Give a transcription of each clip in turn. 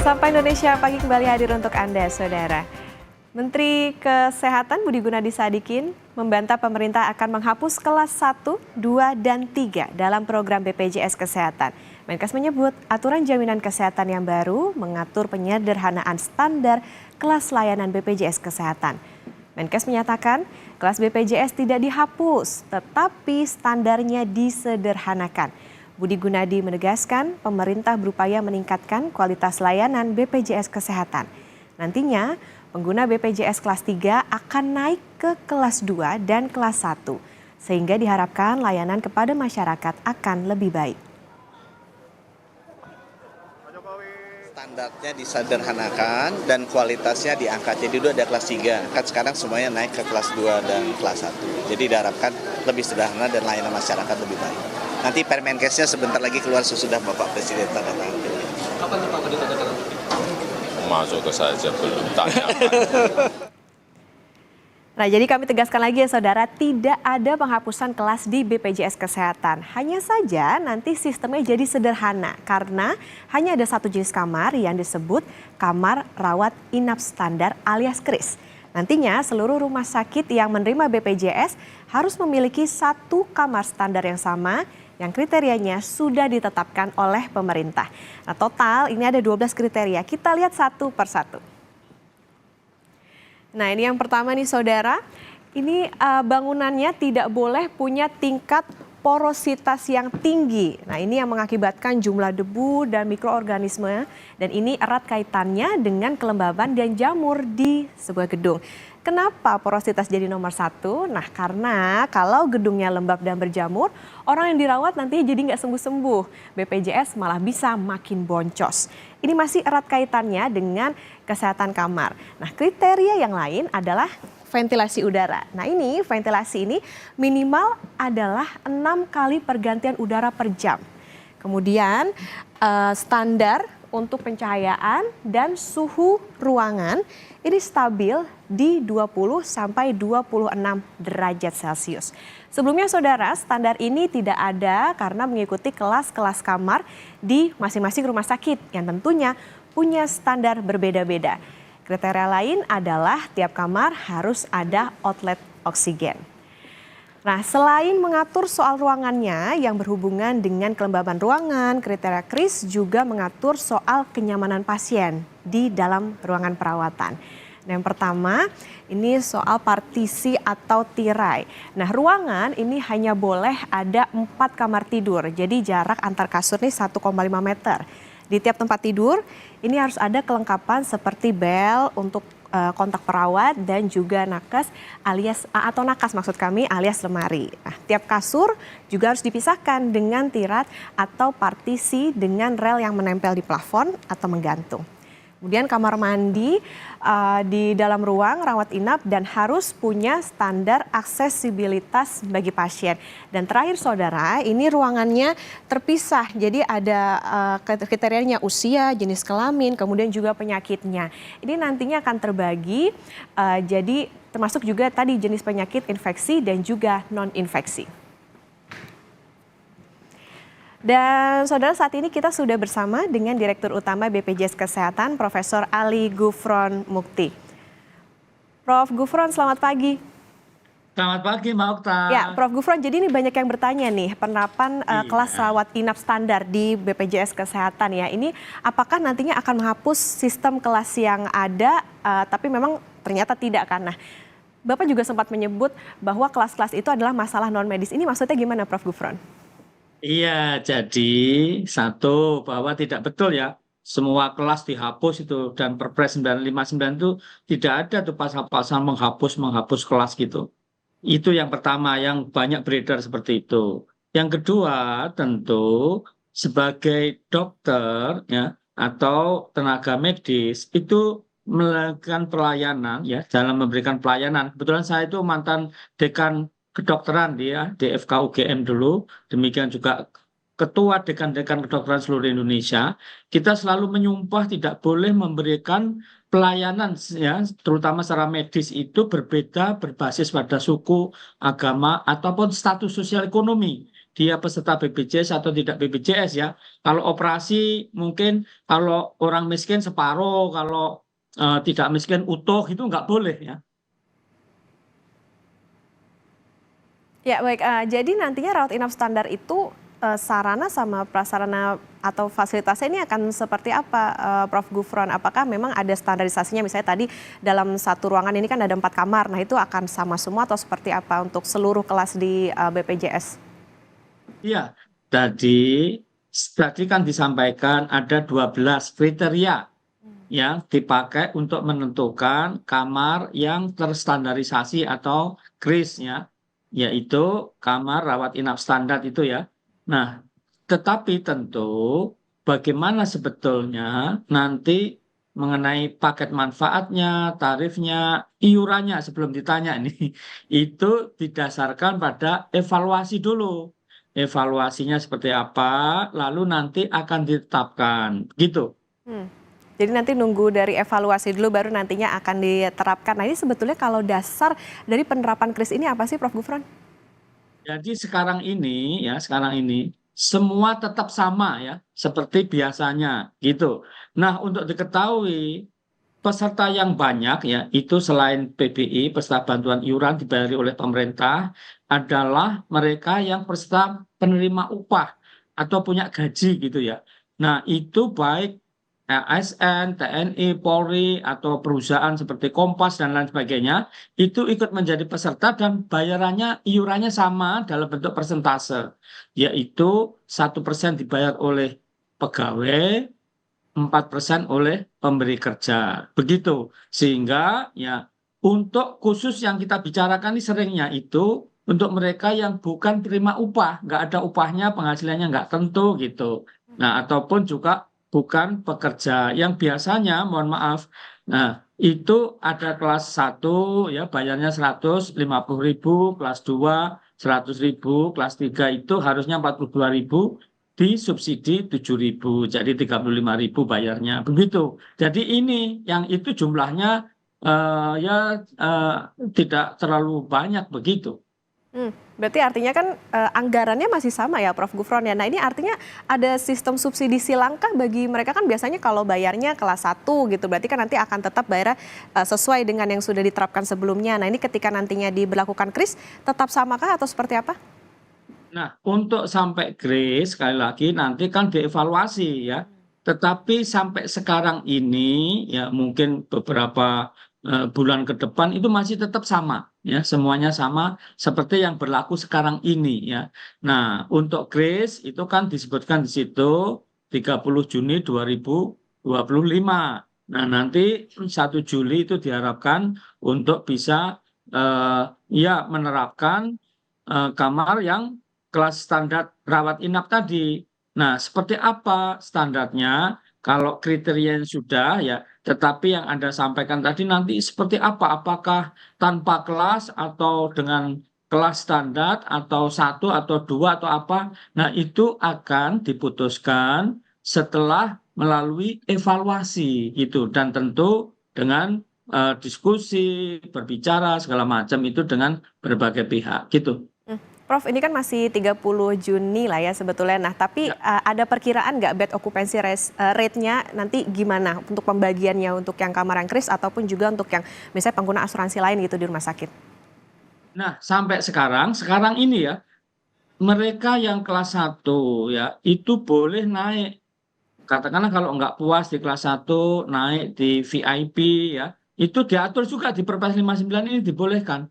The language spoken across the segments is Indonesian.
Sapa Indonesia Pagi kembali hadir untuk Anda, Saudara. Menteri Kesehatan Budi Gunadi Sadikin membantah pemerintah akan menghapus kelas 1, 2, dan 3 dalam program BPJS Kesehatan. Menkes menyebut aturan jaminan kesehatan yang baru mengatur penyederhanaan standar kelas layanan BPJS Kesehatan. Menkes menyatakan kelas BPJS tidak dihapus, tetapi standarnya disederhanakan. Budi Gunadi menegaskan pemerintah berupaya meningkatkan kualitas layanan BPJS Kesehatan. Nantinya, pengguna BPJS kelas 3 akan naik ke kelas 2 dan kelas 1, sehingga diharapkan layanan kepada masyarakat akan lebih baik. Standarnya disederhanakan dan kualitasnya diangkat. Jadi dulu ada kelas 3, kan sekarang semuanya naik ke kelas 2 dan kelas 1. Jadi diharapkan lebih sederhana dan layanan masyarakat lebih baik. Nanti Permenkesnya sebentar lagi keluar sesudah Bapak Presiden tanda tangan. Kapan Pak ditandatangani? Masuk ke saja belum tanya. Nah, jadi kami tegaskan lagi ya Saudara, tidak ada penghapusan kelas di BPJS Kesehatan. Hanya saja nanti sistemnya jadi sederhana karena hanya ada satu jenis kamar yang disebut kamar rawat inap standar alias KRIS. Nantinya seluruh rumah sakit yang menerima BPJS harus memiliki satu kamar standar yang sama yang kriterianya sudah ditetapkan oleh pemerintah. Nah, total ini ada 12 kriteria. Kita lihat satu persatu. Nah, ini yang pertama nih Saudara, ini bangunannya tidak boleh punya tingkat porositas yang tinggi. Nah, ini yang mengakibatkan jumlah debu dan mikroorganisme dan ini erat kaitannya dengan kelembaban dan jamur di sebuah gedung. Kenapa porositas jadi nomor 1? Nah, karena kalau gedungnya lembab dan berjamur, orang yang dirawat nantinya jadi nggak sembuh-sembuh. BPJS malah bisa makin boncos. Ini masih erat kaitannya dengan kesehatan kamar. Nah, kriteria yang lain adalah ventilasi udara. Nah, ini ventilasi ini minimal adalah 6 kali pergantian udara per jam. Kemudian standar untuk pencahayaan dan suhu ruangan ini stabil di 20 sampai 26 derajat Celcius. Sebelumnya Saudara, standar ini tidak ada karena mengikuti kelas-kelas kamar di masing-masing rumah sakit yang tentunya punya standar berbeda-beda. Kriteria lain adalah tiap kamar harus ada outlet oksigen. Nah, selain mengatur soal ruangannya yang berhubungan dengan kelembaban ruangan, kriteria KRIS juga mengatur soal kenyamanan pasien di dalam ruangan perawatan. Nah, yang pertama ini soal partisi atau tirai. Nah, ruangan ini hanya boleh ada 4 kamar tidur, jadi jarak antar kasur ini 1,5 meter. Di tiap tempat tidur ini harus ada kelengkapan seperti bel untuk kontak perawat dan juga nakes atau nakas maksud kami alias lemari. Nah, tiap kasur juga harus dipisahkan dengan tirat atau partisi dengan rel yang menempel di plafon atau menggantung. Kemudian kamar mandi di dalam ruang rawat inap dan harus punya standar aksesibilitas bagi pasien. Dan terakhir Saudara, ini ruangannya terpisah. Jadi ada kriterianya usia, jenis kelamin, kemudian juga penyakitnya. Ini nantinya akan terbagi jadi termasuk juga tadi jenis penyakit infeksi dan juga non-infeksi. Dan Saudara, saat ini kita sudah bersama dengan Direktur Utama BPJS Kesehatan, Profesor Ali Gufron Mukti. Prof. Gufron, selamat pagi. Selamat pagi Mbak Okta. Ya, Prof. Gufron, jadi ini banyak yang bertanya nih, penerapan kelas rawat inap standar di BPJS Kesehatan ya. Ini apakah nantinya akan menghapus sistem kelas yang ada, tapi memang ternyata tidak kan? Nah, Bapak juga sempat menyebut bahwa kelas-kelas itu adalah masalah non-medis. Ini maksudnya gimana Prof. Gufron? Iya, jadi satu bahwa tidak betul ya semua kelas dihapus itu dan Perpres 959 itu tidak ada tuh pasal-pasal menghapus kelas gitu. Itu yang pertama yang banyak beredar seperti itu. Yang kedua tentu sebagai dokter ya atau tenaga medis itu melakukan pelayanan ya dalam memberikan pelayanan. Kebetulan saya itu mantan dekan kedokteran dia DFK UGM dulu, demikian juga ketua dekan-dekan kedokteran seluruh Indonesia. Kita selalu menyumpah tidak boleh memberikan pelayanan ya terutama secara medis itu berbeda berbasis pada suku, agama ataupun status sosial ekonomi. dia peserta BPJS atau tidak BPJS ya. Kalau operasi mungkin kalau orang miskin separuh, kalau tidak miskin utuh itu nggak boleh ya. Ya baik, jadi nantinya rawat inap standar itu sarana sama prasarana atau fasilitasnya ini akan seperti apa, Prof. Gufron? Apakah memang ada standarisasinya? Misalnya tadi dalam satu ruangan ini kan ada 4 kamar, nah itu akan sama semua atau seperti apa untuk seluruh kelas di BPJS? Iya, tadi kan disampaikan ada 12 kriteria yang dipakai untuk menentukan kamar yang terstandarisasi atau KRIS ya, yaitu kamar rawat inap standar itu ya. Nah, tetapi tentu bagaimana sebetulnya nanti mengenai paket manfaatnya, tarifnya, iurannya sebelum ditanya ini, itu didasarkan pada evaluasi dulu. Evaluasinya seperti apa, lalu nanti akan ditetapkan, gitu. Hmm. Jadi nanti nunggu dari evaluasi dulu baru nantinya akan diterapkan. Nah ini sebetulnya kalau dasar dari penerapan KRIS ini apa sih Prof. Gufron? Jadi sekarang ini semua tetap sama ya, seperti biasanya gitu. Nah, untuk diketahui peserta yang banyak ya, itu selain PBI, peserta bantuan iuran dibayari oleh pemerintah, adalah mereka yang peserta penerima upah atau punya gaji gitu ya. Nah, itu baik ASN, TNI, Polri, atau perusahaan seperti Kompas dan lain sebagainya, itu ikut menjadi peserta dan bayarannya, iurannya sama dalam bentuk persentase, yaitu 1% dibayar oleh pegawai, 4% oleh pemberi kerja. Begitu. Sehingga ya untuk khusus yang kita bicarakan ini seringnya itu untuk mereka yang bukan terima upah, nggak ada upahnya, penghasilannya nggak tentu gitu. Nah, ataupun juga bukan pekerja yang biasanya, mohon maaf, nah itu ada kelas 1 ya bayarnya 150.000, kelas 2 100.000, kelas 3 itu harusnya 42.000, disubsidi 7.000, jadi 35.000 bayarnya begitu. Jadi ini yang itu jumlahnya tidak terlalu banyak begitu. Berarti artinya kan anggarannya masih sama ya Prof. Gufron ya. Nah ini artinya ada sistem subsidi silangkah bagi mereka kan biasanya kalau bayarnya kelas 1 gitu. Berarti kan nanti akan tetap bayar sesuai dengan yang sudah diterapkan sebelumnya. Nah ini ketika nantinya diberlakukan KRIS tetap samakah atau seperti apa? Nah, untuk sampai grace sekali lagi nanti kan dievaluasi ya. Tetapi sampai sekarang ini ya mungkin beberapa bulan ke depan itu masih tetap sama ya, semuanya sama seperti yang berlaku sekarang ini ya. Nah, untuk grace itu kan disebutkan di situ 30 Juni 2025. Nah, nanti 1 Juli itu diharapkan untuk bisa ya menerapkan kamar yang kelas standar rawat inap tadi. Nah, seperti apa standarnya? Kalau kriteria sudah ya, tetapi yang Anda sampaikan tadi nanti seperti apa? Apakah tanpa kelas atau dengan kelas standar atau 1 atau 2 atau apa? Nah, itu akan diputuskan setelah melalui evaluasi gitu dan tentu dengan diskusi, berbicara segala macam itu dengan berbagai pihak gitu. Prof, ini kan masih 30 Juni lah ya sebetulnya. Nah, tapi ada perkiraan nggak bed occupancy rate-nya nanti gimana untuk pembagiannya untuk yang kamar yang KRIS ataupun juga untuk yang misalnya pengguna asuransi lain gitu di rumah sakit? Nah, sampai sekarang ini ya, mereka yang kelas 1 ya, itu boleh naik. Katakanlah kalau nggak puas di kelas 1, naik di VIP ya, itu diatur juga di Perpres 59 ini dibolehkan.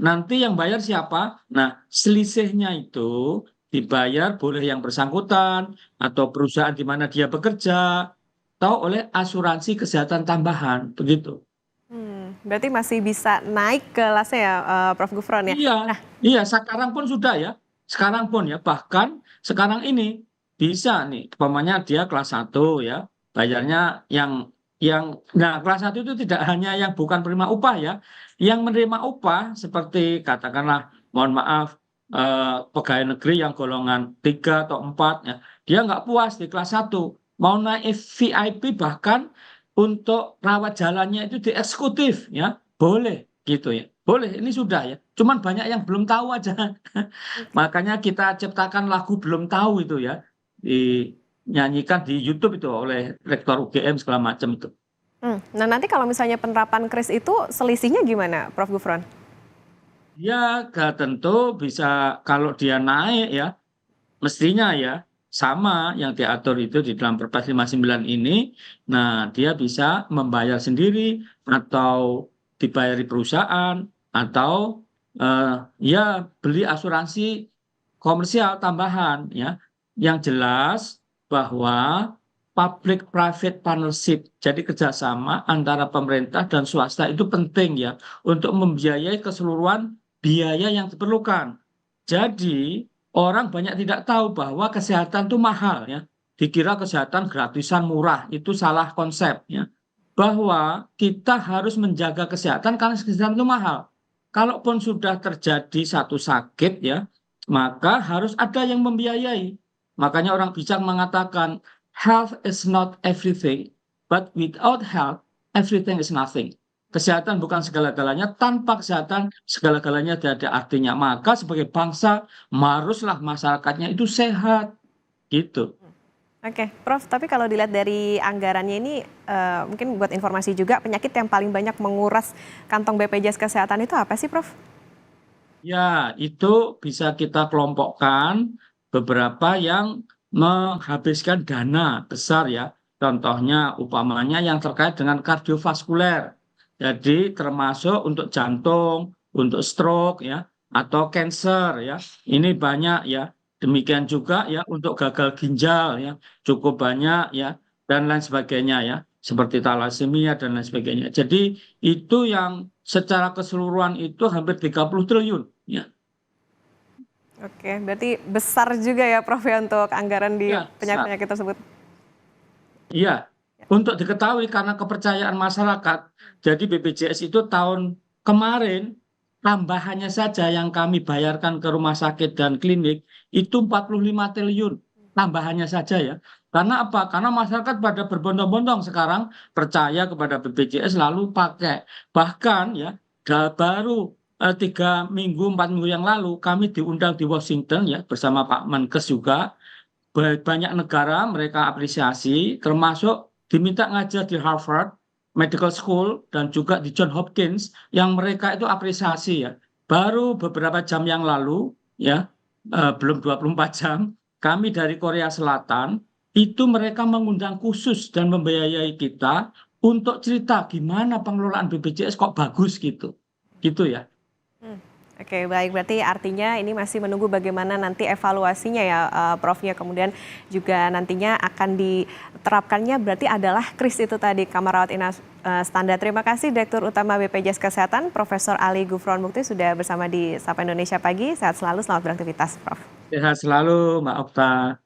Nanti yang bayar siapa? Nah, selisihnya itu dibayar boleh yang bersangkutan atau perusahaan di mana dia bekerja atau oleh asuransi kesehatan tambahan, begitu. Berarti masih bisa naik kelasnya ya Prof. Gufron ya? Iya, Nah, iya sekarang pun sudah ya. Sekarang pun ya, bahkan sekarang ini bisa nih, umpamanya dia kelas 1 ya, bayarnya nah kelas 1 itu tidak hanya yang bukan penerima upah ya, yang menerima upah seperti katakanlah mohon maaf pegawai negeri yang golongan 3 atau 4 ya, dia nggak puas di kelas 1, mau naik VIP bahkan untuk rawat jalannya itu di eksekutif ya, boleh. gitu ya. Boleh, ini sudah ya. Cuman banyak yang belum tahu aja. Makanya kita ciptakan lagu belum tahu itu ya. Dinyanyikan di YouTube itu oleh rektor UGM segala macam itu. Nah nanti kalau misalnya penerapan KRIS itu selisihnya gimana, Prof. Gufron? Ya, gak tentu bisa kalau dia naik ya, mestinya ya sama yang diatur itu di dalam Perpres 59 ini. Nah, dia bisa membayar sendiri atau dibayari perusahaan atau ya beli asuransi komersial tambahan ya. Yang jelas bahwa public private partnership, jadi kerjasama antara pemerintah dan swasta itu penting ya untuk membiayai keseluruhan biaya yang diperlukan. Jadi orang banyak tidak tahu bahwa kesehatan itu mahal ya. Dikira kesehatan gratisan murah, itu salah konsep ya. Bahwa kita harus menjaga kesehatan karena kesehatan itu mahal. Kalaupun sudah terjadi satu sakit ya, maka harus ada yang membiayai. Makanya orang bijak mengatakan health is not everything, but without health everything is nothing. Kesehatan bukan segala-galanya, tanpa kesehatan segala-galanya tidak ada artinya. Maka sebagai bangsa haruslah masyarakatnya itu sehat, gitu. Oke, Prof. Tapi kalau dilihat dari anggarannya ini, mungkin buat informasi juga, penyakit yang paling banyak menguras kantong BPJS Kesehatan itu apa sih, Prof? Ya, itu bisa kita kelompokkan beberapa yang menghabiskan dana besar ya. Contohnya umpamanya yang terkait dengan kardiovaskuler. Jadi termasuk untuk jantung, untuk stroke ya, atau cancer ya. Ini banyak ya. Demikian juga ya untuk gagal ginjal ya, cukup banyak ya dan lain sebagainya ya. Seperti thalassemia dan lain sebagainya. Jadi itu yang secara keseluruhan itu hampir 30 triliun ya. Oke, berarti besar juga ya, Prof, ya untuk anggaran di Ya, penyakit-penyakit tersebut. iya, untuk diketahui karena kepercayaan masyarakat, jadi BPJS itu tahun kemarin tambahannya saja yang kami bayarkan ke rumah sakit dan klinik itu 45 triliun tambahannya saja ya. Karena apa? Karena masyarakat pada berbondong-bondong sekarang percaya kepada BPJS lalu pakai. Bahkan ya baru 3 minggu, 4 minggu yang lalu kami diundang di Washington ya bersama Pak Menkes juga. Banyak negara mereka apresiasi, termasuk diminta ngajar di Harvard Medical School dan juga di John Hopkins yang mereka itu apresiasi ya. Baru beberapa jam yang lalu ya, belum 24 jam, kami dari Korea Selatan itu mereka mengundang khusus dan membiayai kita untuk cerita gimana pengelolaan BPJS kok bagus gitu. Gitu ya. Oke, baik. Berarti artinya ini masih menunggu bagaimana nanti evaluasinya ya, Prof-nya. Kemudian juga nantinya akan diterapkannya berarti adalah KRIS itu tadi, Kamar Rawat Inap Standar. Terima kasih Direktur Utama BPJS Kesehatan, Profesor Ali Gufron Mukti sudah bersama di Sapa Indonesia Pagi. Sehat selalu, selamat beraktivitas, Prof. Sehat selalu, Mbak Okta.